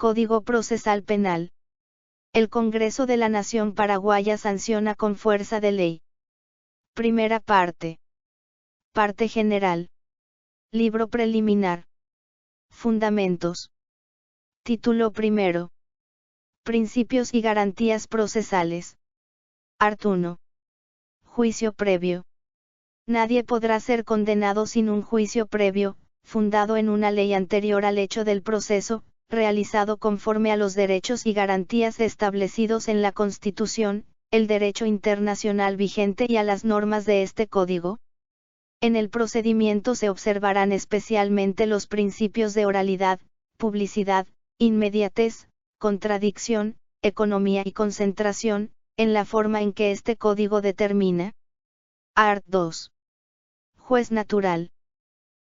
Código Procesal Penal. El Congreso de la Nación Paraguaya sanciona con fuerza de ley. Primera parte. Parte general. Libro preliminar. Fundamentos. Título primero. Principios y garantías procesales. Art. 1. Juicio previo. Nadie podrá ser condenado sin un juicio previo, fundado en una ley anterior al hecho del proceso, realizado conforme a los derechos y garantías establecidos en la Constitución, el derecho internacional vigente y a las normas de este código. En el procedimiento se observarán especialmente los principios de oralidad, publicidad, inmediatez, contradicción, economía y concentración, en la forma en que este código determina. Art. 2. Juez natural.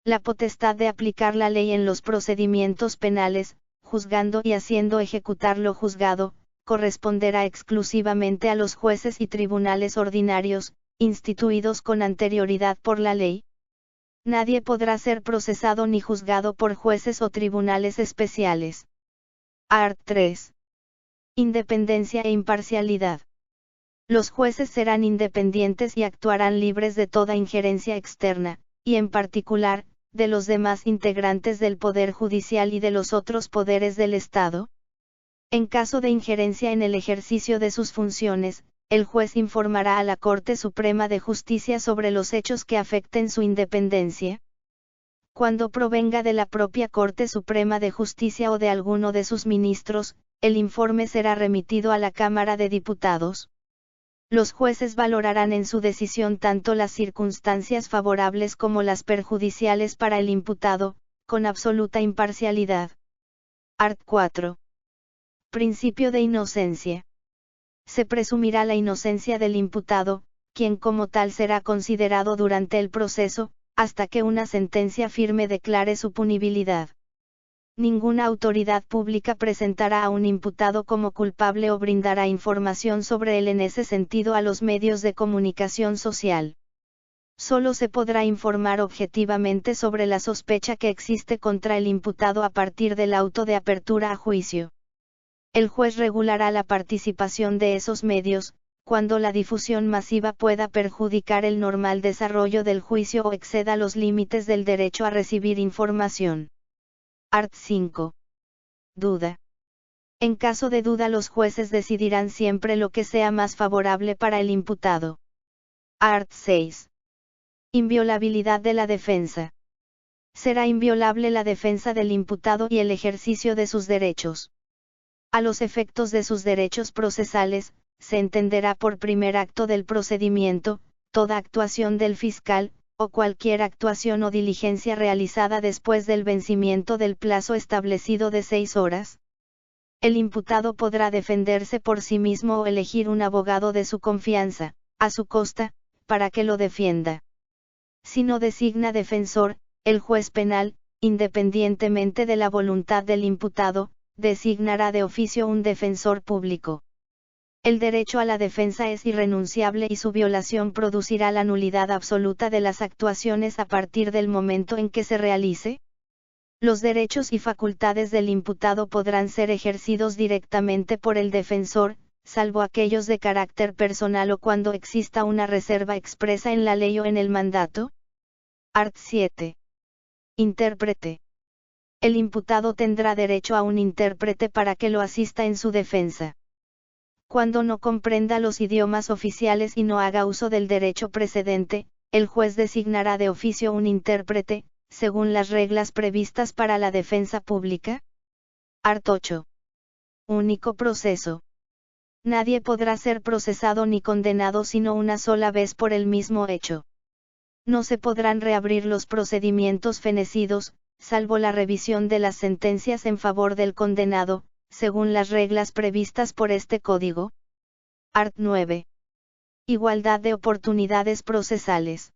La potestad de aplicar la ley en los procedimientos penales, juzgando y haciendo ejecutar lo juzgado, corresponderá exclusivamente a los jueces y tribunales ordinarios, instituidos con anterioridad por la ley. Nadie podrá ser procesado ni juzgado por jueces o tribunales especiales. Art. 3. Independencia e imparcialidad. Los jueces serán independientes y actuarán libres de toda injerencia externa, y en particular, de los demás integrantes del Poder Judicial y de los otros poderes del Estado. En caso de injerencia en el ejercicio de sus funciones, el juez informará a la Corte Suprema de Justicia sobre los hechos que afecten su independencia. Cuando provenga de la propia Corte Suprema de Justicia o de alguno de sus ministros, el informe será remitido a la Cámara de Diputados. Los jueces valorarán en su decisión tanto las circunstancias favorables como las perjudiciales para el imputado, con absoluta imparcialidad. Art. 4. Principio de inocencia. Se presumirá la inocencia del imputado, quien como tal será considerado durante el proceso, hasta que una sentencia firme declare su punibilidad. Ninguna autoridad pública presentará a un imputado como culpable o brindará información sobre él en ese sentido a los medios de comunicación social. Solo se podrá informar objetivamente sobre la sospecha que existe contra el imputado a partir del auto de apertura a juicio. El juez regulará la participación de esos medios, cuando la difusión masiva pueda perjudicar el normal desarrollo del juicio o exceda los límites del derecho a recibir información. Art. 5. Duda. En caso de duda los jueces decidirán siempre lo que sea más favorable para el imputado. Art. 6. Inviolabilidad de la defensa. Será inviolable la defensa del imputado y el ejercicio de sus derechos. A los efectos de sus derechos procesales, se entenderá por primer acto del procedimiento, toda actuación del fiscal, o cualquier actuación o diligencia realizada después del vencimiento del plazo establecido de 6 horas. El imputado podrá defenderse por sí mismo o elegir un abogado de su confianza, a su costa, para que lo defienda. Si no designa defensor, el juez penal, independientemente de la voluntad del imputado, designará de oficio un defensor público. El derecho a la defensa es irrenunciable y su violación producirá la nulidad absoluta de las actuaciones a partir del momento en que se realice. Los derechos y facultades del imputado podrán ser ejercidos directamente por el defensor, salvo aquellos de carácter personal o cuando exista una reserva expresa en la ley o en el mandato. Art. 7. Intérprete. El imputado tendrá derecho a un intérprete para que lo asista en su defensa. Cuando no comprenda los idiomas oficiales y no haga uso del derecho precedente, el juez designará de oficio un intérprete, según las reglas previstas para la defensa pública. Art. 8. Único proceso. Nadie podrá ser procesado ni condenado sino una sola vez por el mismo hecho. No se podrán reabrir los procedimientos fenecidos, salvo la revisión de las sentencias en favor del condenado, según las reglas previstas por este código. Art. 9. Igualdad de oportunidades procesales.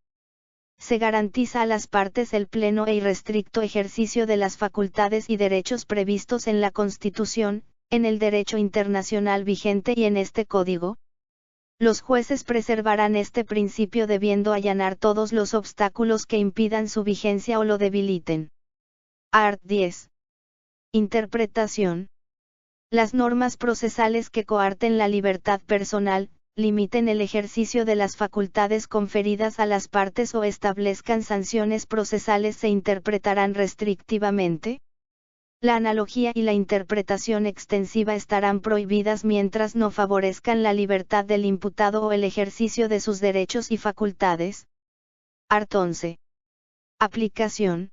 Se garantiza a las partes el pleno e irrestricto ejercicio de las facultades y derechos previstos en la Constitución, en el derecho internacional vigente y en este código. Los jueces preservarán este principio debiendo allanar todos los obstáculos que impidan su vigencia o lo debiliten. Art. 10. Interpretación. Las normas procesales que coarten la libertad personal, limiten el ejercicio de las facultades conferidas a las partes o establezcan sanciones procesales se interpretarán restrictivamente. La analogía y la interpretación extensiva estarán prohibidas mientras no favorezcan la libertad del imputado o el ejercicio de sus derechos y facultades. Art. 11. Aplicación.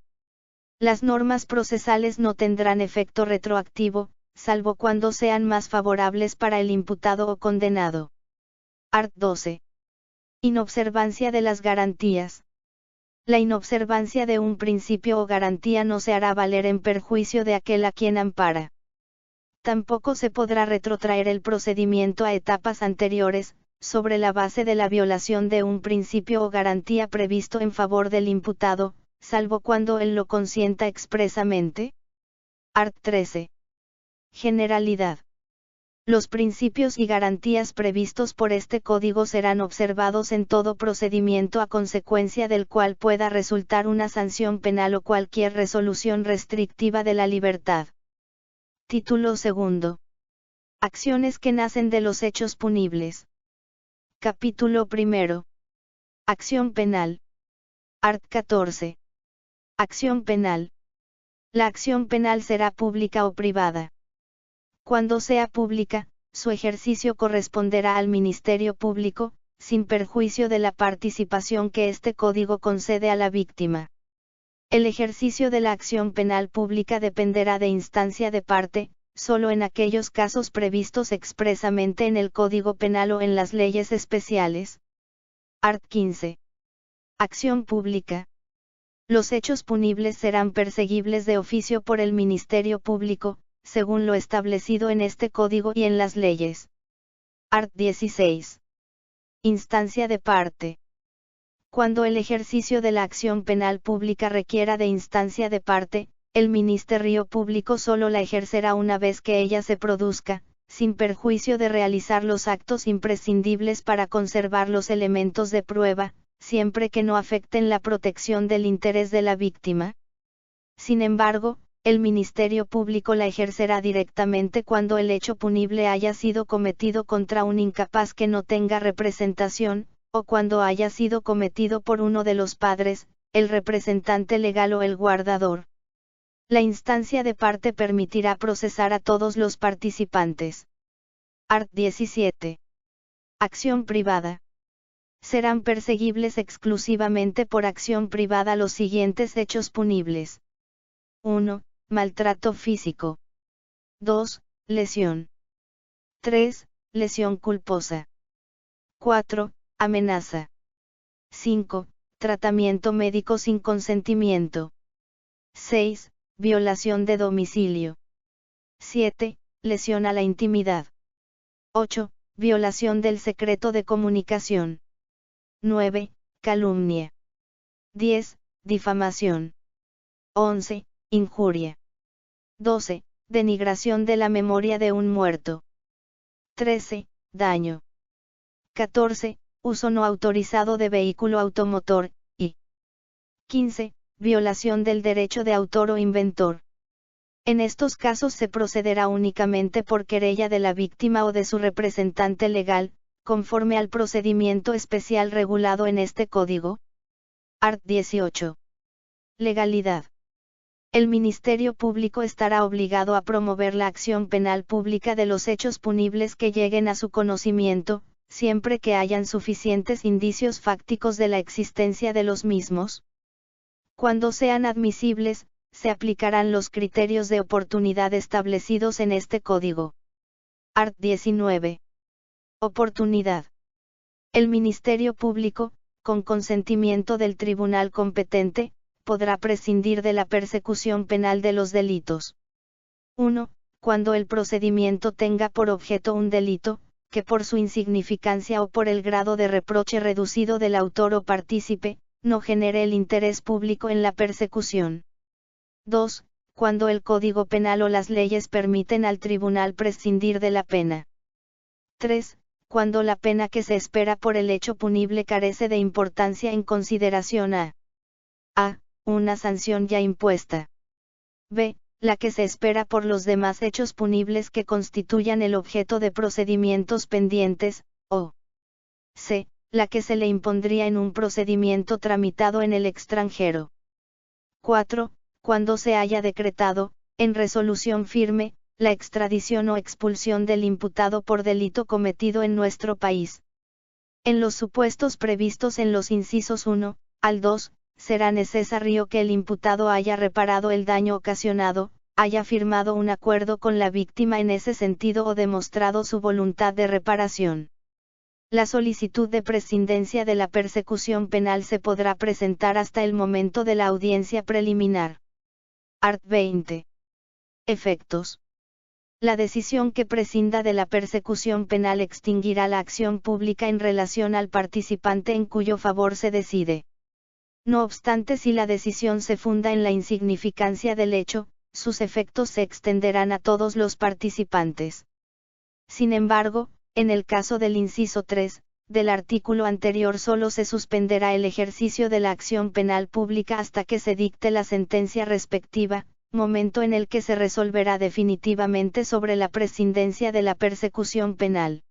Las normas procesales no tendrán efecto retroactivo, salvo cuando sean más favorables para el imputado o condenado. Art. 12. Inobservancia de las garantías. La inobservancia de un principio o garantía no se hará valer en perjuicio de aquel a quien ampara. Tampoco se podrá retrotraer el procedimiento a etapas anteriores, sobre la base de la violación de un principio o garantía previsto en favor del imputado, salvo cuando él lo consienta expresamente. Art. 13. Generalidad. Los principios y garantías previstos por este código serán observados en todo procedimiento a consecuencia del cual pueda resultar una sanción penal o cualquier resolución restrictiva de la libertad. Título 2. Acciones que nacen de los hechos punibles. Capítulo 1. Acción penal. Art. 14. Acción penal. La acción penal será pública o privada. Cuando sea pública, su ejercicio corresponderá al Ministerio Público, sin perjuicio de la participación que este código concede a la víctima. El ejercicio de la acción penal pública dependerá de instancia de parte, solo en aquellos casos previstos expresamente en el Código Penal o en las leyes especiales. Art. 15. Acción pública. Los hechos punibles serán perseguibles de oficio por el Ministerio Público, según lo establecido en este código y en las leyes. Art. 16. Instancia de parte. Cuando el ejercicio de la acción penal pública requiera de instancia de parte, el Ministerio Público solo la ejercerá una vez que ella se produzca, sin perjuicio de realizar los actos imprescindibles para conservar los elementos de prueba, siempre que no afecten la protección del interés de la víctima. Sin embargo, el Ministerio Público la ejercerá directamente cuando el hecho punible haya sido cometido contra un incapaz que no tenga representación, o cuando haya sido cometido por uno de los padres, el representante legal o el guardador. La instancia de parte permitirá procesar a todos los participantes. Art. 17. Acción privada. Serán perseguibles exclusivamente por acción privada los siguientes hechos punibles. 1. Maltrato físico. 2. Lesión. 3. Lesión culposa. 4. Amenaza. 5. Tratamiento médico sin consentimiento. 6. Violación de domicilio. 7. Lesión a la intimidad. 8. Violación del secreto de comunicación. 9. Calumnia. 10. Difamación. 11. Injuria. 12. Denigración de la memoria de un muerto. 13. Daño. 14. Uso no autorizado de vehículo automotor, y 15. Violación del derecho de autor o inventor. En estos casos se procederá únicamente por querella de la víctima o de su representante legal, conforme al procedimiento especial regulado en este código. Art. 18. Legalidad. El Ministerio Público estará obligado a promover la acción penal pública de los hechos punibles que lleguen a su conocimiento, siempre que hayan suficientes indicios fácticos de la existencia de los mismos. Cuando sean admisibles, se aplicarán los criterios de oportunidad establecidos en este código. Art. 19. Oportunidad. El Ministerio Público, con consentimiento del tribunal competente, podrá prescindir de la persecución penal de los delitos. 1. Cuando el procedimiento tenga por objeto un delito, que por su insignificancia o por el grado de reproche reducido del autor o partícipe, no genere el interés público en la persecución. 2. Cuando el Código Penal o las leyes permiten al tribunal prescindir de la pena. 3. Cuando la pena que se espera por el hecho punible carece de importancia en consideración a. Una sanción ya impuesta. B. la que se espera por los demás hechos punibles que constituyan el objeto de procedimientos pendientes, o c. la que se le impondría en un procedimiento tramitado en el extranjero. 4. Cuando se haya decretado, en resolución firme, la extradición o expulsión del imputado por delito cometido en nuestro país. En los supuestos previstos en los incisos 1 al 2, será necesario que el imputado haya reparado el daño ocasionado, haya firmado un acuerdo con la víctima en ese sentido o demostrado su voluntad de reparación. La solicitud de prescindencia de la persecución penal se podrá presentar hasta el momento de la audiencia preliminar. Art. 20. Efectos. La decisión que prescinda de la persecución penal extinguirá la acción pública en relación al participante en cuyo favor se decide. No obstante, si la decisión se funda en la insignificancia del hecho, sus efectos se extenderán a todos los participantes. Sin embargo, en el caso del inciso 3, del artículo anterior solo se suspenderá el ejercicio de la acción penal pública hasta que se dicte la sentencia respectiva, momento en el que se resolverá definitivamente sobre la prescindencia de la persecución penal.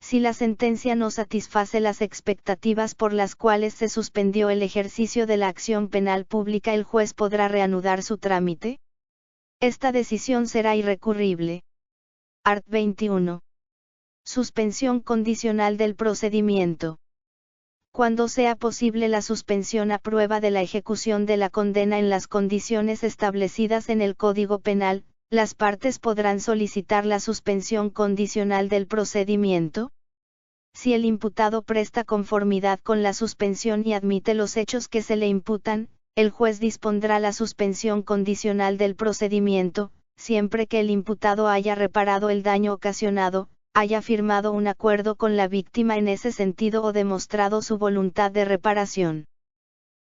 Si la sentencia no satisface las expectativas por las cuales se suspendió el ejercicio de la acción penal pública, el juez podrá reanudar su trámite. Esta decisión será irrecurrible. Art. 21. Suspensión condicional del procedimiento. Cuando sea posible la suspensión a prueba de la ejecución de la condena en las condiciones establecidas en el Código Penal, las partes podrán solicitar la suspensión condicional del procedimiento. Si el imputado presta conformidad con la suspensión y admite los hechos que se le imputan, el juez dispondrá la suspensión condicional del procedimiento, siempre que el imputado haya reparado el daño ocasionado, haya firmado un acuerdo con la víctima en ese sentido o demostrado su voluntad de reparación.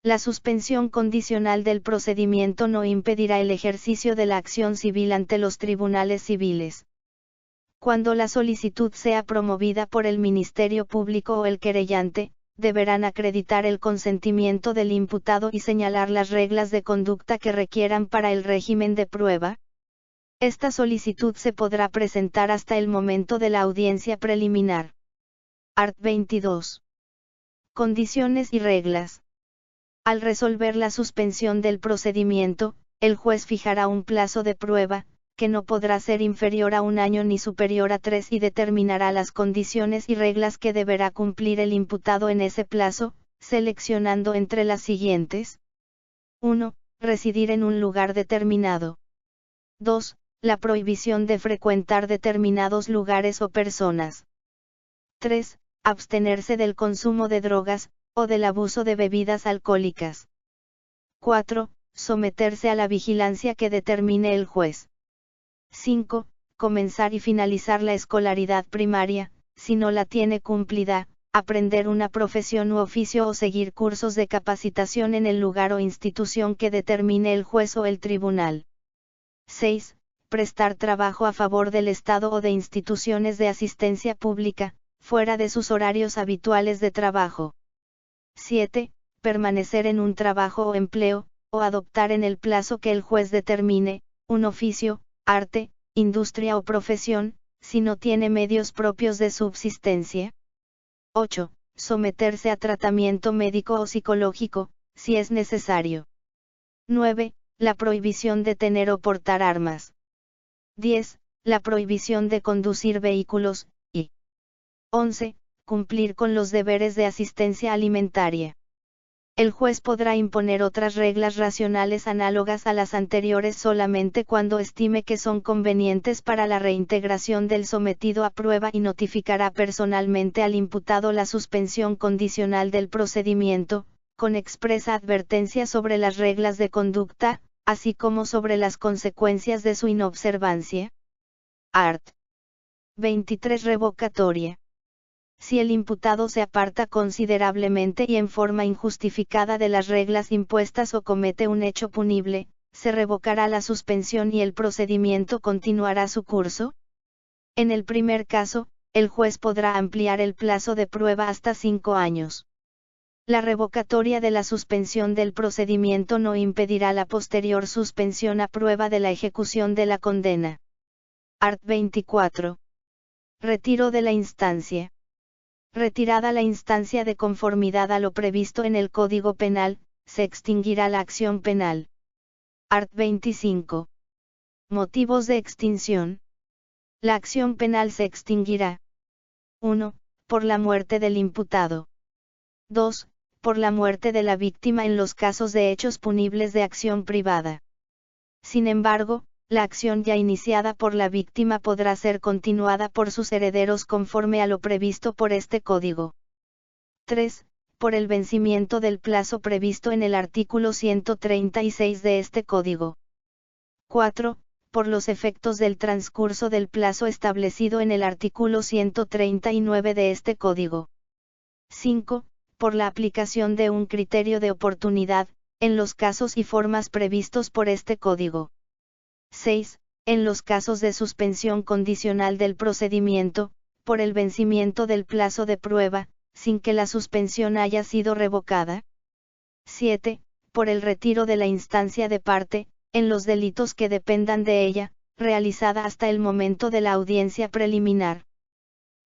La suspensión condicional del procedimiento no impedirá el ejercicio de la acción civil ante los tribunales civiles. Cuando la solicitud sea promovida por el Ministerio Público o el querellante, deberán acreditar el consentimiento del imputado y señalar las reglas de conducta que requieran para el régimen de prueba. Esta solicitud se podrá presentar hasta el momento de la audiencia preliminar. Art. 22. Condiciones y reglas. Al resolver la suspensión del procedimiento, el juez fijará un plazo de prueba, que no podrá ser inferior a 1 año ni superior a 3, y determinará las condiciones y reglas que deberá cumplir el imputado en ese plazo, seleccionando entre las siguientes. 1. Residir en un lugar determinado. 2. La prohibición de frecuentar determinados lugares o personas. 3. Abstenerse del consumo de drogas, o del abuso de bebidas alcohólicas. 4. Someterse a la vigilancia que determine el juez. 5. Comenzar y finalizar la escolaridad primaria, si no la tiene cumplida, aprender una profesión u oficio o seguir cursos de capacitación en el lugar o institución que determine el juez o el tribunal. 6. Prestar trabajo a favor del Estado o de instituciones de asistencia pública, fuera de sus horarios habituales de trabajo. 7. Permanecer en un trabajo o empleo, o adoptar en el plazo que el juez determine, un oficio, arte, industria o profesión, si no tiene medios propios de subsistencia. 8. Someterse a tratamiento médico o psicológico, si es necesario. 9. La prohibición de tener o portar armas. 10. La prohibición de conducir vehículos, y 11. Cumplir con los deberes de asistencia alimentaria. El juez podrá imponer otras reglas racionales análogas a las anteriores solamente cuando estime que son convenientes para la reintegración del sometido a prueba, y notificará personalmente al imputado la suspensión condicional del procedimiento, con expresa advertencia sobre las reglas de conducta, así como sobre las consecuencias de su inobservancia. Art. 23. Revocatoria. Si el imputado se aparta considerablemente y en forma injustificada de las reglas impuestas o comete un hecho punible, se revocará la suspensión y el procedimiento continuará su curso. En el primer caso, el juez podrá ampliar el plazo de prueba hasta 5 años. La revocatoria de la suspensión del procedimiento no impedirá la posterior suspensión a prueba de la ejecución de la condena. Art. 24. Retiro de la instancia. Retirada la instancia de conformidad a lo previsto en el Código Penal, se extinguirá la acción penal. Art. 25. Motivos de extinción. La acción penal se extinguirá. 1. Por la muerte del imputado. 2. Por la muerte de la víctima en los casos de hechos punibles de acción privada. Sin embargo, la acción ya iniciada por la víctima podrá ser continuada por sus herederos conforme a lo previsto por este Código. 3. Por el vencimiento del plazo previsto en el artículo 136 de este Código. 4. Por los efectos del transcurso del plazo establecido en el artículo 139 de este Código. 5. Por la aplicación de un criterio de oportunidad, en los casos y formas previstos por este Código. 6. En los casos de suspensión condicional del procedimiento, por el vencimiento del plazo de prueba, sin que la suspensión haya sido revocada. 7. Por el retiro de la instancia de parte, en los delitos que dependan de ella, realizada hasta el momento de la audiencia preliminar.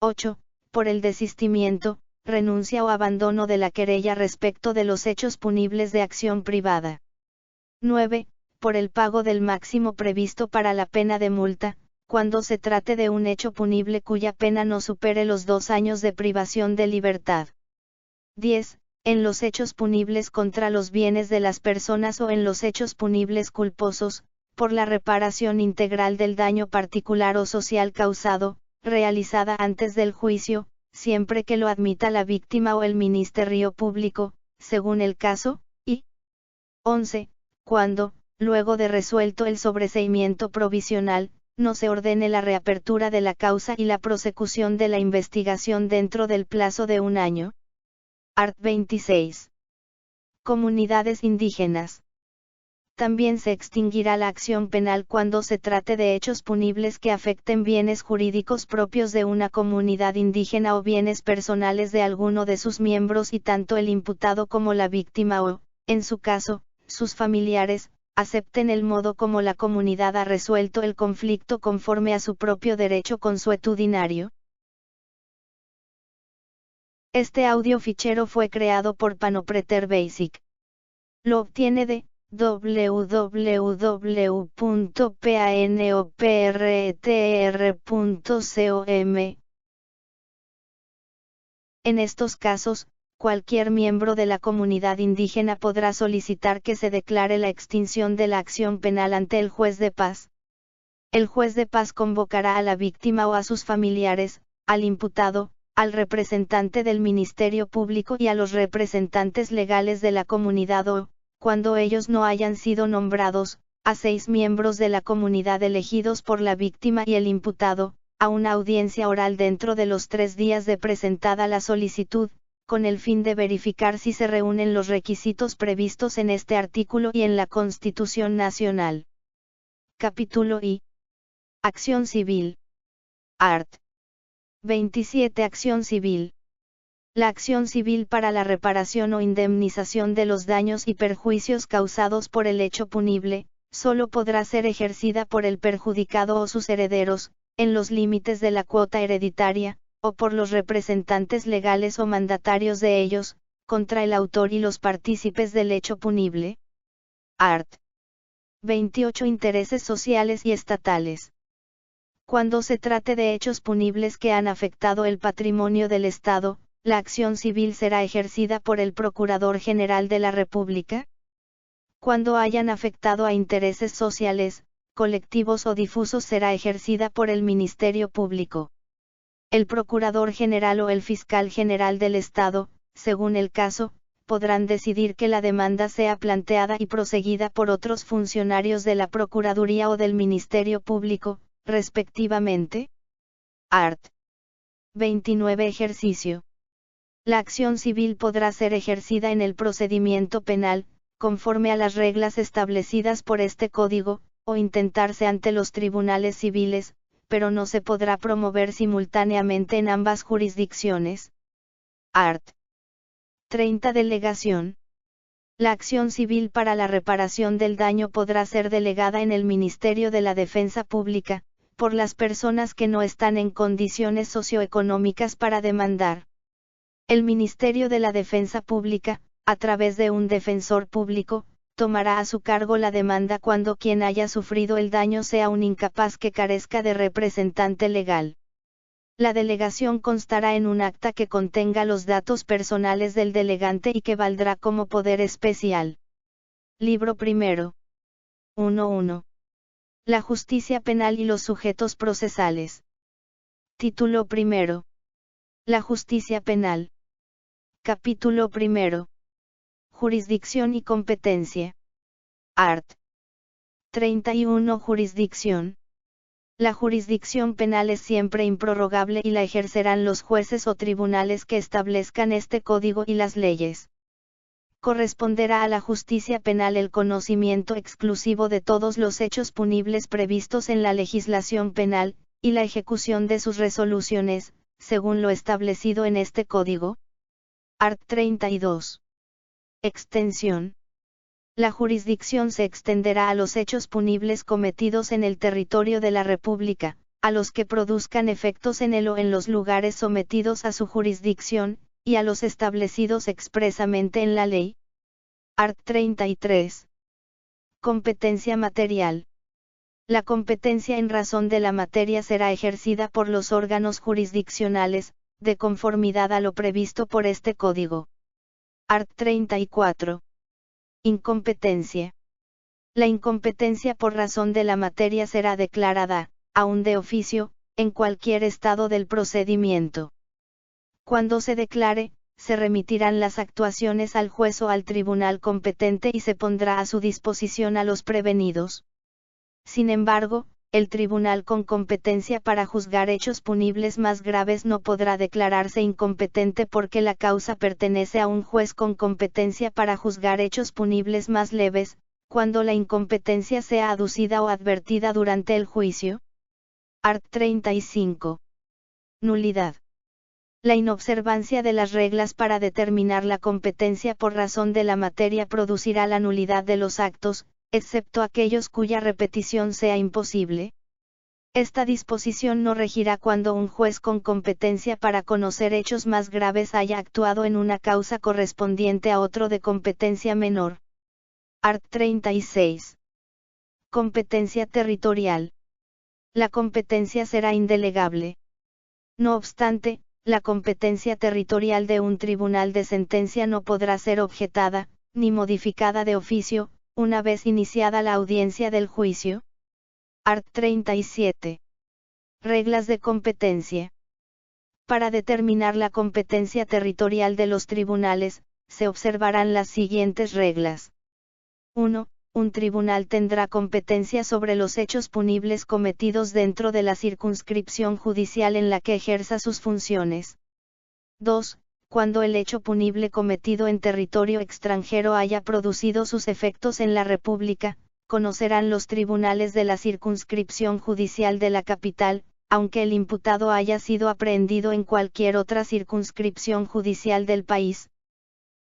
8. Por el desistimiento, renuncia o abandono de la querella respecto de los hechos punibles de acción privada. 9. Por el pago del máximo previsto para la pena de multa, cuando se trate de un hecho punible cuya pena no supere los 2 años de privación de libertad. 10. En los hechos punibles contra los bienes de las personas o en los hechos punibles culposos, por la reparación integral del daño particular o social causado, realizada antes del juicio, siempre que lo admita la víctima o el Ministerio Público, según el caso, y 11. Cuando, luego de resuelto el sobreseimiento provisional, no se ordene la reapertura de la causa y la prosecución de la investigación dentro del plazo de 1 año. Art. 26. Comunidades indígenas. También se extinguirá la acción penal cuando se trate de hechos punibles que afecten bienes jurídicos propios de una comunidad indígena o bienes personales de alguno de sus miembros y tanto el imputado como la víctima o, en su caso, sus familiares, acepten el modo como la comunidad ha resuelto el conflicto conforme a su propio derecho consuetudinario. Este audio fichero fue creado por Panopreter Basic. Lo obtiene de www.panopreter.com. En estos casos, cualquier miembro de la comunidad indígena podrá solicitar que se declare la extinción de la acción penal ante el juez de paz. El juez de paz convocará a la víctima o a sus familiares, al imputado, al representante del Ministerio Público y a los representantes legales de la comunidad o, cuando ellos no hayan sido nombrados, a 6 miembros de la comunidad elegidos por la víctima y el imputado, a una audiencia oral dentro de los 3 días de presentada la solicitud, con el fin de verificar si se reúnen los requisitos previstos en este artículo y en la Constitución Nacional. Capítulo I. Acción civil. Art. 27. Acción civil. La acción civil para la reparación o indemnización de los daños y perjuicios causados por el hecho punible, solo podrá ser ejercida por el perjudicado o sus herederos, en los límites de la cuota hereditaria, o por los representantes legales o mandatarios de ellos, contra el autor y los partícipes del hecho punible. Art. 28. Intereses sociales y estatales. Cuando se trate de hechos punibles que han afectado el patrimonio del Estado, la acción civil será ejercida por el Procurador General de la República. Cuando hayan afectado a intereses sociales, colectivos o difusos será ejercida por el Ministerio Público. El Procurador General o el Fiscal General del Estado, según el caso, podrán decidir que la demanda sea planteada y proseguida por otros funcionarios de la Procuraduría o del Ministerio Público, respectivamente. Art. 29. Ejercicio. La acción civil podrá ser ejercida en el procedimiento penal, conforme a las reglas establecidas por este código, o intentarse ante los tribunales civiles, pero no se podrá promover simultáneamente en ambas jurisdicciones. Art. 30. Delegación. La acción civil para la reparación del daño podrá ser delegada en el Ministerio de la Defensa Pública, por las personas que no están en condiciones socioeconómicas para demandar. El Ministerio de la Defensa Pública, a través de un defensor público, tomará a su cargo la demanda cuando quien haya sufrido el daño sea un incapaz que carezca de representante legal. La delegación constará en un acta que contenga los datos personales del delegante y que valdrá como poder especial. Libro primero. 1.1. La justicia penal y los sujetos procesales. Título primero. La justicia penal. Capítulo primero. Jurisdicción y competencia. Art. 31. Jurisdicción. La jurisdicción penal es siempre improrrogable y la ejercerán los jueces o tribunales que establezcan este código y las leyes. Corresponderá a la justicia penal el conocimiento exclusivo de todos los hechos punibles previstos en la legislación penal, y la ejecución de sus resoluciones, según lo establecido en este código. Art. 32. Extensión. La jurisdicción se extenderá a los hechos punibles cometidos en el territorio de la República, a los que produzcan efectos en él o en los lugares sometidos a su jurisdicción, y a los establecidos expresamente en la ley. Art. 33. Competencia material. La competencia en razón de la materia será ejercida por los órganos jurisdiccionales, de conformidad a lo previsto por este código. Art. 34. Incompetencia. La incompetencia por razón de la materia será declarada, aun de oficio, en cualquier estado del procedimiento. Cuando se declare, se remitirán las actuaciones al juez o al tribunal competente y se pondrá a su disposición a los prevenidos. Sin embargo, el tribunal con competencia para juzgar hechos punibles más graves no podrá declararse incompetente porque la causa pertenece a un juez con competencia para juzgar hechos punibles más leves, cuando la incompetencia sea aducida o advertida durante el juicio. Art. 35. Nulidad. La inobservancia de las reglas para determinar la competencia por razón de la materia producirá la nulidad de los actos, excepto aquellos cuya repetición sea imposible. Esta disposición no regirá cuando un juez con competencia para conocer hechos más graves haya actuado en una causa correspondiente a otro de competencia menor. Art. 36. Competencia territorial. La competencia será indelegable. No obstante, la competencia territorial de un tribunal de sentencia no podrá ser objetada, ni modificada de oficio, una vez iniciada la audiencia del juicio. Art. 37. Reglas de competencia. Para determinar la competencia territorial de los tribunales, se observarán las siguientes reglas. 1. Un tribunal tendrá competencia sobre los hechos punibles cometidos dentro de la circunscripción judicial en la que ejerza sus funciones. 2. Cuando el hecho punible cometido en territorio extranjero haya producido sus efectos en la República, conocerán los tribunales de la circunscripción judicial de la capital, aunque el imputado haya sido aprehendido en cualquier otra circunscripción judicial del país.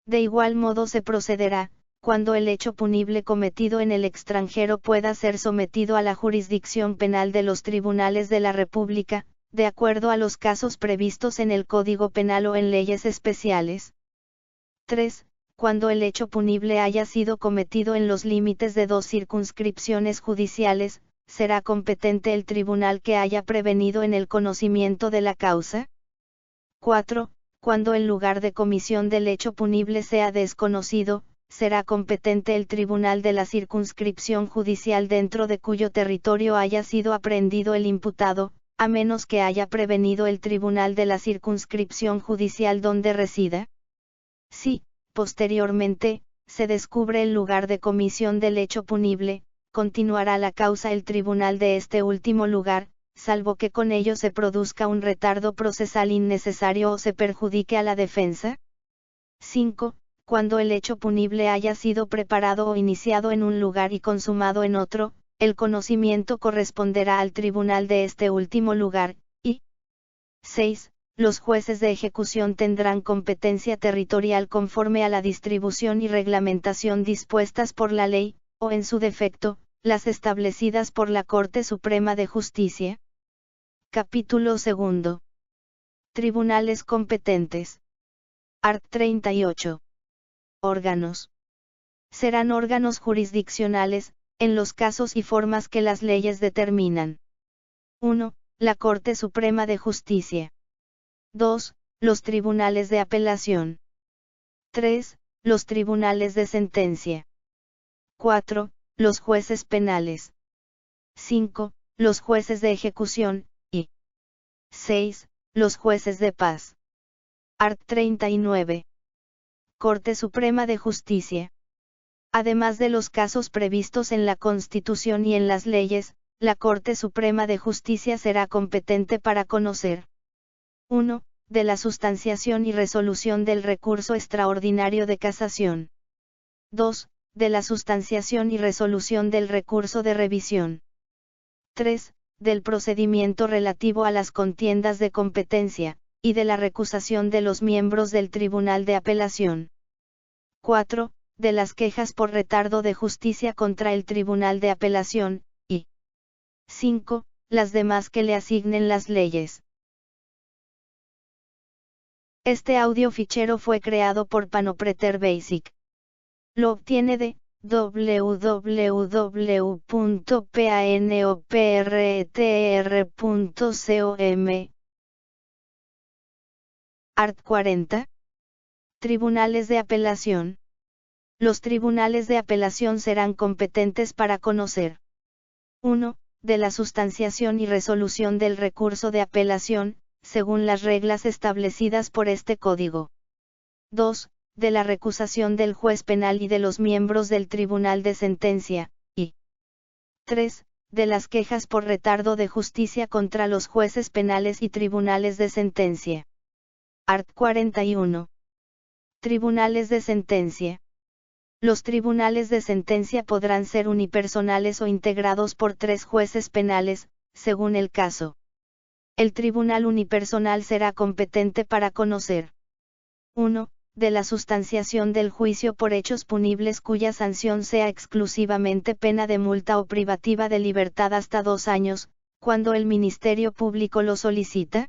De igual modo se procederá, cuando el hecho punible cometido en el extranjero pueda ser sometido a la jurisdicción penal de los tribunales de la República, de acuerdo a los casos previstos en el Código Penal o en leyes especiales. 3. Cuando el hecho punible haya sido cometido en los límites de dos circunscripciones judiciales, será competente el tribunal que haya prevenido en el conocimiento de la causa. 4. Cuando el lugar de comisión del hecho punible sea desconocido, será competente el tribunal de la circunscripción judicial dentro de cuyo territorio haya sido aprehendido el imputado, a menos que haya prevenido el tribunal de la circunscripción judicial donde resida. Si, posteriormente, se descubre el lugar de comisión del hecho punible, continuará la causa el tribunal de este último lugar, salvo que con ello se produzca un retardo procesal innecesario o se perjudique a la defensa. 5. Cuando el hecho punible haya sido preparado o iniciado en un lugar y consumado en otro, el conocimiento corresponderá al tribunal de este último lugar, y 6. los jueces de ejecución tendrán competencia territorial conforme a la distribución y reglamentación dispuestas por la ley, o en su defecto, las establecidas por la Corte Suprema de Justicia. Capítulo 2. Tribunales competentes. Art. 38. Órganos. Serán órganos jurisdiccionales, en los casos y formas que las leyes determinan. 1. La Corte Suprema de Justicia. 2. Los tribunales de apelación. 3. Los tribunales de sentencia. 4. Los jueces penales. 5. Los jueces de ejecución, y 6. Los jueces de paz. Art. 39. Corte Suprema de Justicia. Además de los casos previstos en la Constitución y en las leyes, la Corte Suprema de Justicia será competente para conocer: 1. De la sustanciación y resolución del recurso extraordinario de casación. 2. De la sustanciación y resolución del recurso de revisión. 3. Del procedimiento relativo a las contiendas de competencia, y de la recusación de los miembros del Tribunal de Apelación. 4. De las quejas por retardo de justicia contra el Tribunal de Apelación, y 5. Las demás que le asignen las leyes. Este audio fichero fue creado por Panopreter Basic. Lo obtiene de www.panopreter.com. Art. 40. Tribunales de apelación. Los tribunales de apelación serán competentes para conocer: 1. De la sustanciación y resolución del recurso de apelación, según las reglas establecidas por este Código. 2. De la recusación del juez penal y de los miembros del Tribunal de Sentencia, y 3. De las quejas por retardo de justicia contra los jueces penales y tribunales de sentencia. Art. 41. Tribunales de sentencia. Los tribunales de sentencia podrán ser unipersonales o integrados por 3 jueces penales, según el caso. El tribunal unipersonal será competente para conocer: 1. De la sustanciación del juicio por hechos punibles cuya sanción sea exclusivamente pena de multa o privativa de libertad hasta 2 años, cuando el Ministerio Público lo solicita.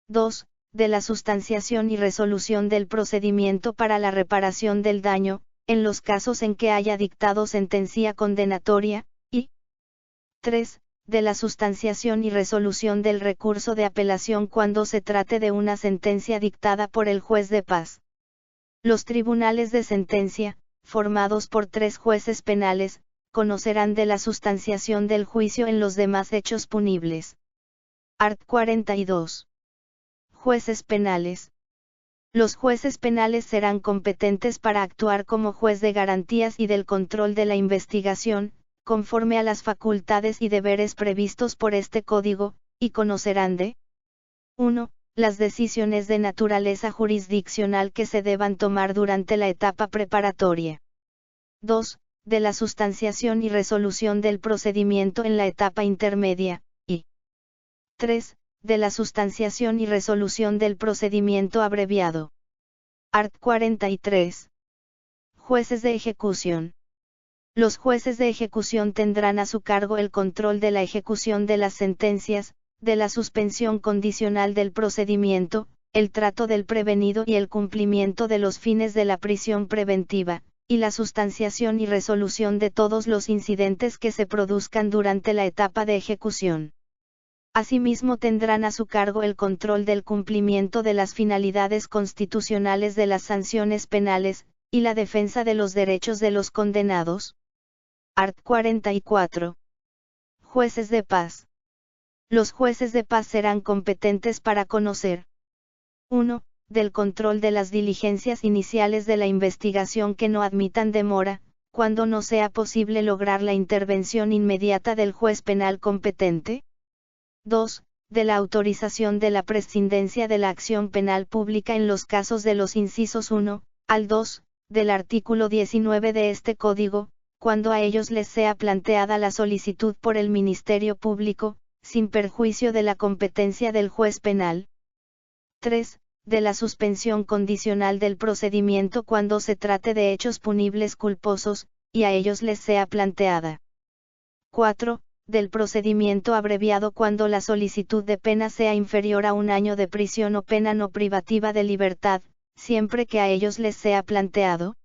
2. De la sustanciación y resolución del procedimiento para la reparación del daño, en los casos en que haya dictado sentencia condenatoria, y 3. De la sustanciación y resolución del recurso de apelación cuando se trate de una sentencia dictada por el juez de paz. Los tribunales de sentencia, formados por 3 jueces penales, conocerán de la sustanciación del juicio en los demás hechos punibles. Art. 42. Jueces penales. Los jueces penales serán competentes para actuar como juez de garantías y del control de la investigación, conforme a las facultades y deberes previstos por este Código, y conocerán de: 1. Las decisiones de naturaleza jurisdiccional que se deban tomar durante la etapa preparatoria. 2. De la sustanciación y resolución del procedimiento en la etapa intermedia, y 3. De la sustanciación y resolución del procedimiento abreviado. Art. 43. Jueces de ejecución. Los jueces de ejecución tendrán a su cargo el control de la ejecución de las sentencias, de la suspensión condicional del procedimiento, el trato del prevenido y el cumplimiento de los fines de la prisión preventiva, y la sustanciación y resolución de todos los incidentes que se produzcan durante la etapa de ejecución. Asimismo tendrán a su cargo el control del cumplimiento de las finalidades constitucionales de las sanciones penales, y la defensa de los derechos de los condenados. Art. 44. Jueces de paz. Los jueces de paz serán competentes para conocer: 1. Del control de las diligencias iniciales de la investigación que no admitan demora, cuando no sea posible lograr la intervención inmediata del juez penal competente. 2. De la autorización de la prescindencia de la acción penal pública en los casos de los incisos 1 al 2, del artículo 19 de este Código, cuando a ellos les sea planteada la solicitud por el Ministerio Público, sin perjuicio de la competencia del juez penal. 3. De la suspensión condicional del procedimiento cuando se trate de hechos punibles culposos, y a ellos les sea planteada. 4. Del procedimiento abreviado cuando la solicitud de pena sea inferior a 1 año de prisión o pena no privativa de libertad, siempre que a ellos les sea planteado.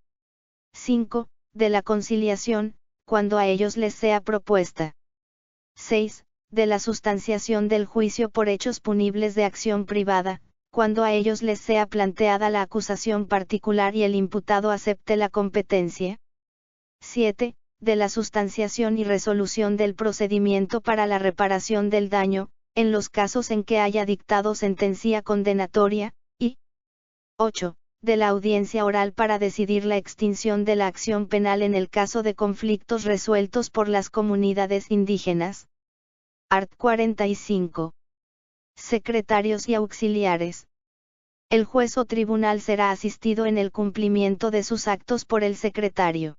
5. De la conciliación, cuando a ellos les sea propuesta. 6. De la sustanciación del juicio por hechos punibles de acción privada, cuando a ellos les sea planteada la acusación particular y el imputado acepte la competencia. 7. De la sustanciación y resolución del procedimiento para la reparación del daño, en los casos en que haya dictado sentencia condenatoria, y 8. De la audiencia oral para decidir la extinción de la acción penal en el caso de conflictos resueltos por las comunidades indígenas. Art. 45. Secretarios y auxiliares. El juez o tribunal será asistido en el cumplimiento de sus actos por el secretario.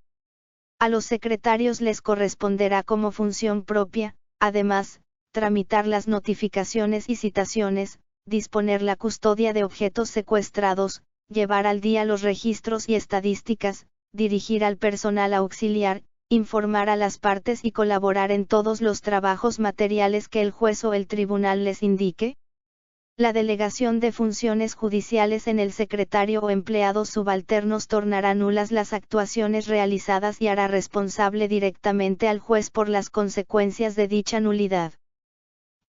A los secretarios les corresponderá como función propia, además, tramitar las notificaciones y citaciones, disponer la custodia de objetos secuestrados, llevar al día los registros y estadísticas, dirigir al personal auxiliar, informar a las partes y colaborar en todos los trabajos materiales que el juez o el tribunal les indique. La delegación de funciones judiciales en el secretario o empleados subalternos tornará nulas las actuaciones realizadas y hará responsable directamente al juez por las consecuencias de dicha nulidad.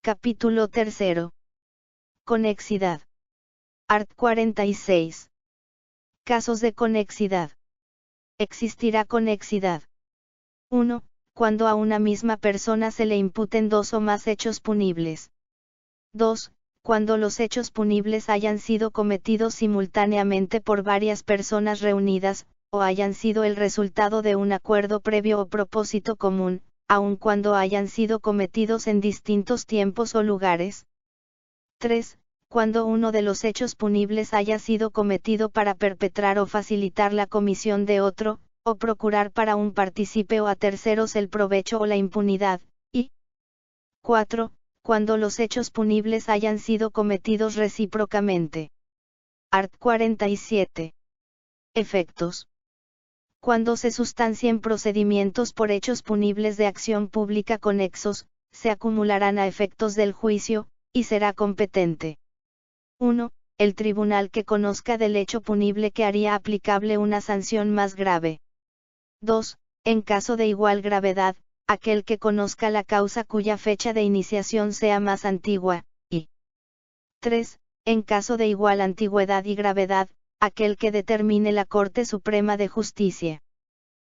Capítulo 3. Conexidad. Art. 46. Casos de conexidad. Existirá conexidad. 1. Cuando a una misma persona se le imputen 2 o más hechos punibles. 2. Cuando los hechos punibles hayan sido cometidos simultáneamente por varias personas reunidas, o hayan sido el resultado de un acuerdo previo o propósito común, aun cuando hayan sido cometidos en distintos tiempos o lugares. 3. Cuando uno de los hechos punibles haya sido cometido para perpetrar o facilitar la comisión de otro, o procurar para un partícipe o a terceros el provecho o la impunidad, y 4. Cuando los hechos punibles hayan sido cometidos recíprocamente. Art. 47. Efectos. Cuando se sustancien procedimientos por hechos punibles de acción pública conexos, se acumularán a efectos del juicio, y será competente. 1. El tribunal que conozca del hecho punible que haría aplicable una sanción más grave. 2. En caso de igual gravedad, aquel que conozca la causa cuya fecha de iniciación sea más antigua, y 3. En caso de igual antigüedad y gravedad, aquel que determine la Corte Suprema de Justicia.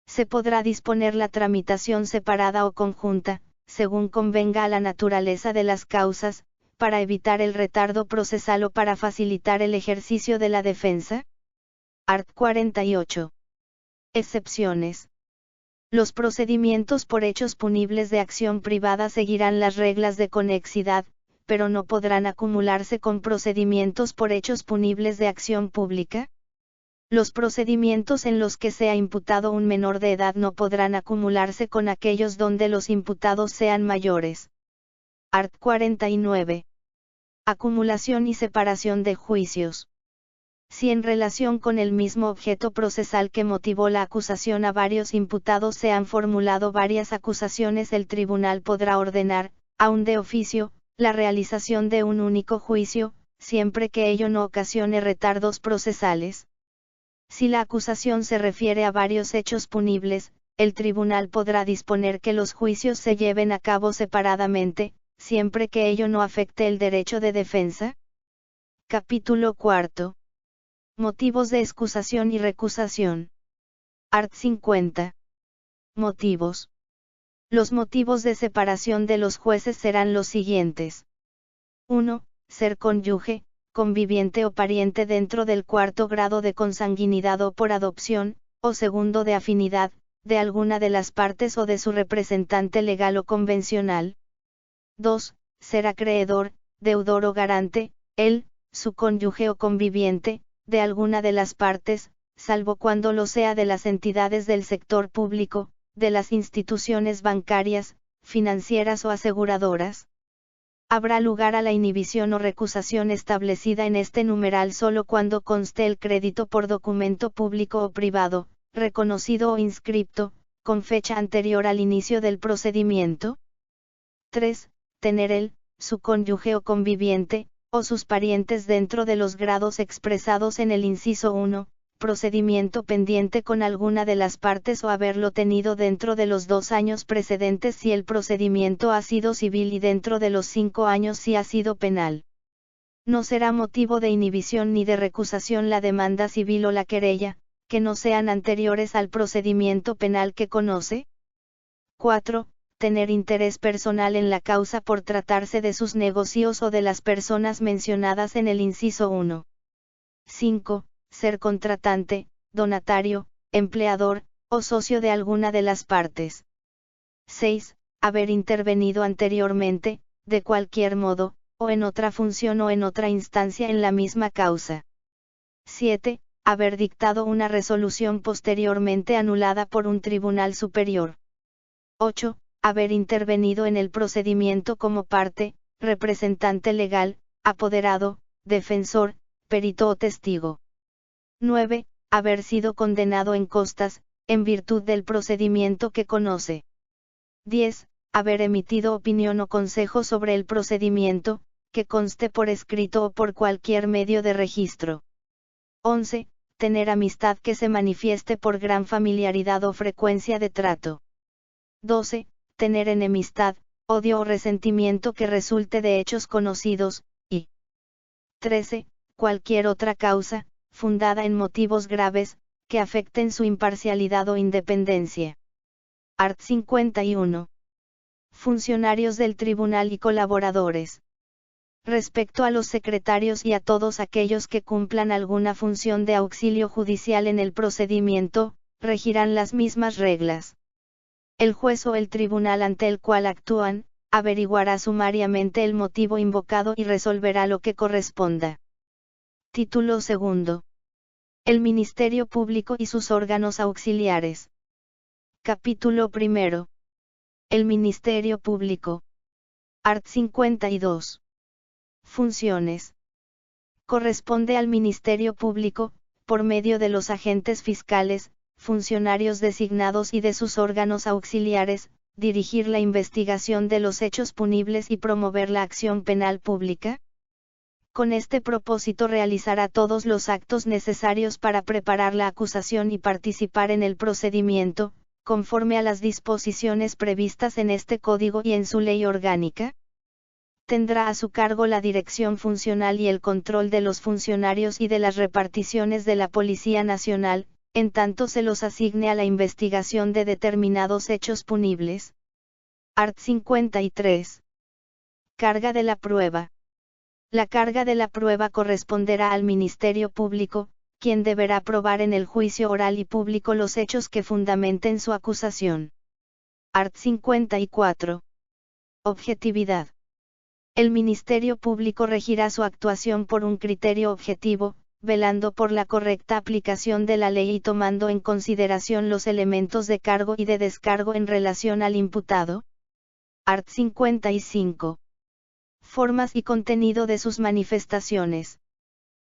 Se podrá disponer la tramitación separada o conjunta, según convenga a la naturaleza de las causas, para evitar el retardo procesal o para facilitar el ejercicio de la defensa. Art. 48. Excepciones. Los procedimientos por hechos punibles de acción privada seguirán las reglas de conexidad, pero no podrán acumularse con procedimientos por hechos punibles de acción pública. Los procedimientos en los que sea imputado un menor de edad no podrán acumularse con aquellos donde los imputados sean mayores. Art. 49. Acumulación y separación de juicios. Si en relación con el mismo objeto procesal que motivó la acusación a varios imputados se han formulado varias acusaciones, el tribunal podrá ordenar, aun de oficio, la realización de un único juicio, siempre que ello no ocasione retardos procesales. Si la acusación se refiere a varios hechos punibles, el tribunal podrá disponer que los juicios se lleven a cabo separadamente, siempre que ello no afecte el derecho de defensa. Capítulo 4. Motivos de excusación y recusación. Art. 50. Motivos. Los motivos de separación de los jueces serán los siguientes. 1. Ser cónyuge, conviviente o pariente dentro del 4º grado de consanguinidad o por adopción, o 2º de afinidad, de alguna de las partes o de su representante legal o convencional. 2. Ser acreedor, deudor o garante, él, su cónyuge o conviviente, de alguna de las partes, salvo cuando lo sea de las entidades del sector público, de las instituciones bancarias, financieras o aseguradoras. Habrá lugar a la inhibición o recusación establecida en este numeral solo cuando conste el crédito por documento público o privado, reconocido o inscripto, con fecha anterior al inicio del procedimiento. 3. Tener su cónyuge o conviviente, o sus parientes dentro de los grados expresados en el inciso 1, procedimiento pendiente con alguna de las partes o haberlo tenido dentro de los 2 años precedentes si el procedimiento ha sido civil y dentro de los 5 años si ha sido penal. No será motivo de inhibición ni de recusación la demanda civil o la querella, que no sean anteriores al procedimiento penal que conoce. 4. Tener interés personal en la causa por tratarse de sus negocios o de las personas mencionadas en el inciso 1. 5. Ser contratante, donatario, empleador, o socio de alguna de las partes. 6. Haber intervenido anteriormente, de cualquier modo, o en otra función o en otra instancia en la misma causa. 7. Haber dictado una resolución posteriormente anulada por un tribunal superior. 8. Haber intervenido en el procedimiento como parte, representante legal, apoderado, defensor, perito o testigo. 9. Haber sido condenado en costas, en virtud del procedimiento que conoce. 10. Haber emitido opinión o consejo sobre el procedimiento, que conste por escrito o por cualquier medio de registro. 11. Tener amistad que se manifieste por gran familiaridad o frecuencia de trato. 12. Tener enemistad, odio o resentimiento que resulte de hechos conocidos, y 13. Cualquier otra causa, fundada en motivos graves, que afecten su imparcialidad o independencia. Art. 51. Funcionarios del tribunal y colaboradores. Respecto a los secretarios y a todos aquellos que cumplan alguna función de auxilio judicial en el procedimiento, regirán las mismas reglas. El juez o el tribunal ante el cual actúan, averiguará sumariamente el motivo invocado y resolverá lo que corresponda. Título 2. El Ministerio Público y sus órganos auxiliares. Capítulo 1. El Ministerio Público. Art. 52. Funciones. Corresponde al Ministerio Público, por medio de los agentes fiscales, funcionarios designados y de sus órganos auxiliares, dirigir la investigación de los hechos punibles y promover la acción penal pública. Con este propósito realizará todos los actos necesarios para preparar la acusación y participar en el procedimiento, conforme a las disposiciones previstas en este Código y en su ley orgánica. Tendrá a su cargo la dirección funcional y el control de los funcionarios y de las reparticiones de la Policía Nacional, en tanto se los asigne a la investigación de determinados hechos punibles. Art. 53. Carga de la prueba. La carga de la prueba corresponderá al Ministerio Público, quien deberá probar en el juicio oral y público los hechos que fundamenten su acusación. Art. 54. Objetividad. El Ministerio Público regirá su actuación por un criterio objetivo, velando por la correcta aplicación de la ley y tomando en consideración los elementos de cargo y de descargo en relación al imputado. Art. 55. Formas y contenido de sus manifestaciones.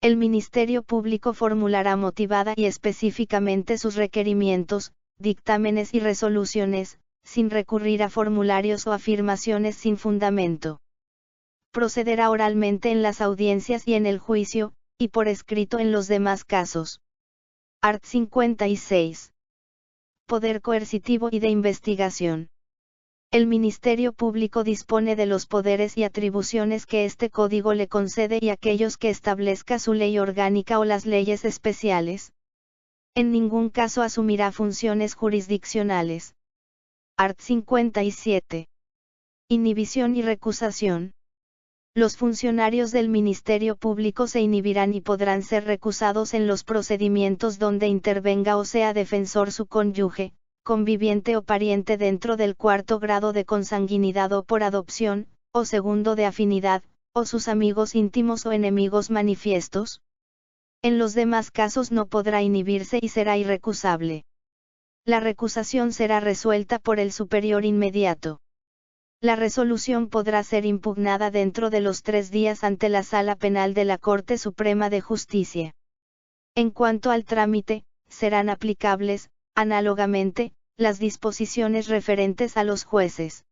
El Ministerio Público formulará motivada y específicamente sus requerimientos, dictámenes y resoluciones, sin recurrir a formularios o afirmaciones sin fundamento. Procederá oralmente en las audiencias y en el juicio, y por escrito en los demás casos. Art. 56. Poder coercitivo y de investigación. El Ministerio Público dispone de los poderes y atribuciones que este Código le concede y aquellos que establezca su ley orgánica o las leyes especiales. En ningún caso asumirá funciones jurisdiccionales. Art. 57. Inhibición y recusación. Los funcionarios del Ministerio Público se inhibirán y podrán ser recusados en los procedimientos donde intervenga o sea defensor su cónyuge, conviviente o pariente dentro del 4º grado de consanguinidad o por adopción, o 2º de afinidad, o sus amigos íntimos o enemigos manifiestos. En los demás casos no podrá inhibirse y será irrecusable. La recusación será resuelta por el superior inmediato. La resolución podrá ser impugnada dentro de los 3 días ante la Sala Penal de la Corte Suprema de Justicia. En cuanto al trámite, serán aplicables, análogamente, las disposiciones referentes a los jueces.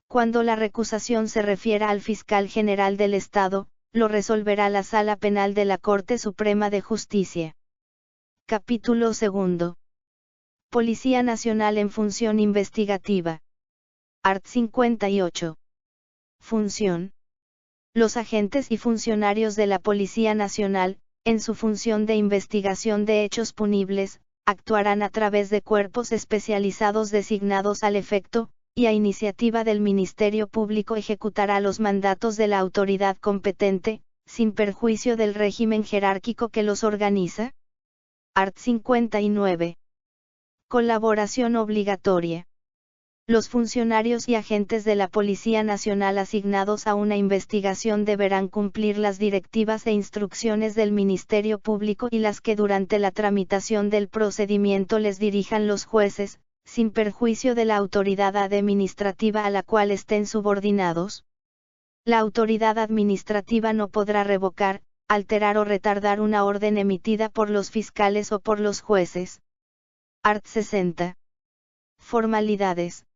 Cuando la recusación se refiera al fiscal general del Estado, lo resolverá la Sala Penal de la Corte Suprema de Justicia. Capítulo 2. Policía Nacional en función investigativa. Art. 58. Función. Los agentes y funcionarios de la Policía Nacional, en su función de investigación de hechos punibles, actuarán a través de cuerpos especializados designados al efecto, y a iniciativa del Ministerio Público ejecutará los mandatos de la autoridad competente, sin perjuicio del régimen jerárquico que los organiza. Art. 59. Colaboración obligatoria. Los funcionarios y agentes de la Policía Nacional asignados a una investigación deberán cumplir las directivas e instrucciones del Ministerio Público y las que durante la tramitación del procedimiento les dirijan los jueces, sin perjuicio de la autoridad administrativa a la cual estén subordinados. La autoridad administrativa no podrá revocar, alterar o retardar una orden emitida por los fiscales o por los jueces. Art. 60. Formalidades.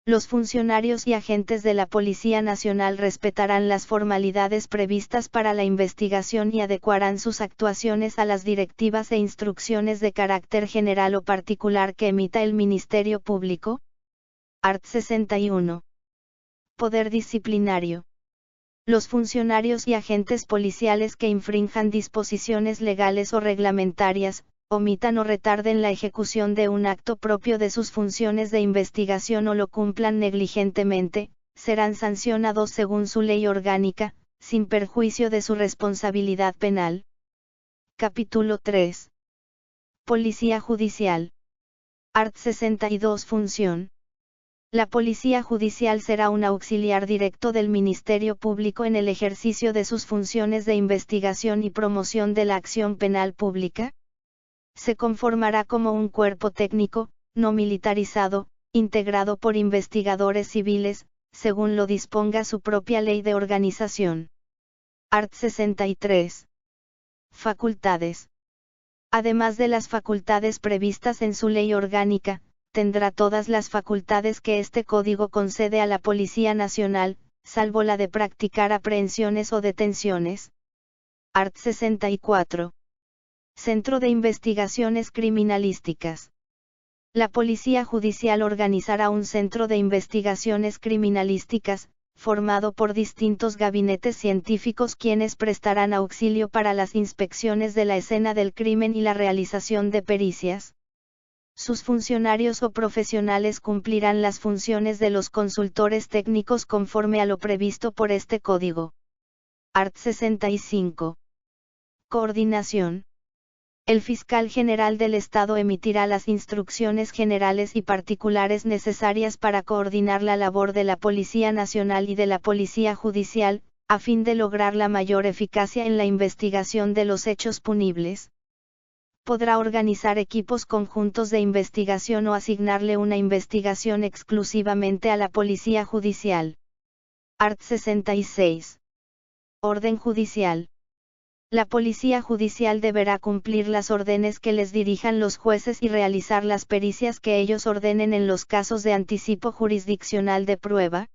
Los funcionarios y agentes de la Policía Nacional respetarán las formalidades previstas para la investigación y adecuarán sus actuaciones a las directivas e instrucciones de carácter general o particular que emita el Ministerio Público. Art. 61. Poder disciplinario. Los funcionarios y agentes policiales que infrinjan disposiciones legales o reglamentarias, omitan o retarden la ejecución de un acto propio de sus funciones de investigación o lo cumplan negligentemente, serán sancionados según su ley orgánica, sin perjuicio de su responsabilidad penal. Capítulo 3. Policía Judicial. Art. 62. Función. La Policía Judicial será un auxiliar directo del Ministerio Público en el ejercicio de sus funciones de investigación y promoción de la acción penal pública. Se conformará como un cuerpo técnico, no militarizado, integrado por investigadores civiles, según lo disponga su propia ley de organización. Art. 63. Facultades. Además de las facultades previstas en su ley orgánica, tendrá todas las facultades que este código concede a la Policía Nacional, salvo la de practicar aprehensiones o detenciones. Art. 64. Centro de Investigaciones Criminalísticas. La Policía Judicial organizará un centro de investigaciones criminalísticas, formado por distintos gabinetes científicos quienes prestarán auxilio para las inspecciones de la escena del crimen y la realización de pericias. Sus funcionarios o profesionales cumplirán las funciones de los consultores técnicos conforme a lo previsto por este código. Art. 65. Coordinación. El fiscal general del Estado emitirá las instrucciones generales y particulares necesarias para coordinar la labor de la Policía Nacional y de la Policía Judicial, a fin de lograr la mayor eficacia en la investigación de los hechos punibles. Podrá organizar equipos conjuntos de investigación o asignarle una investigación exclusivamente a la Policía Judicial. Art. 66. Orden judicial. La Policía Judicial deberá cumplir las órdenes que les dirijan los jueces y realizar las pericias que ellos ordenen en los casos de anticipo jurisdiccional de prueba.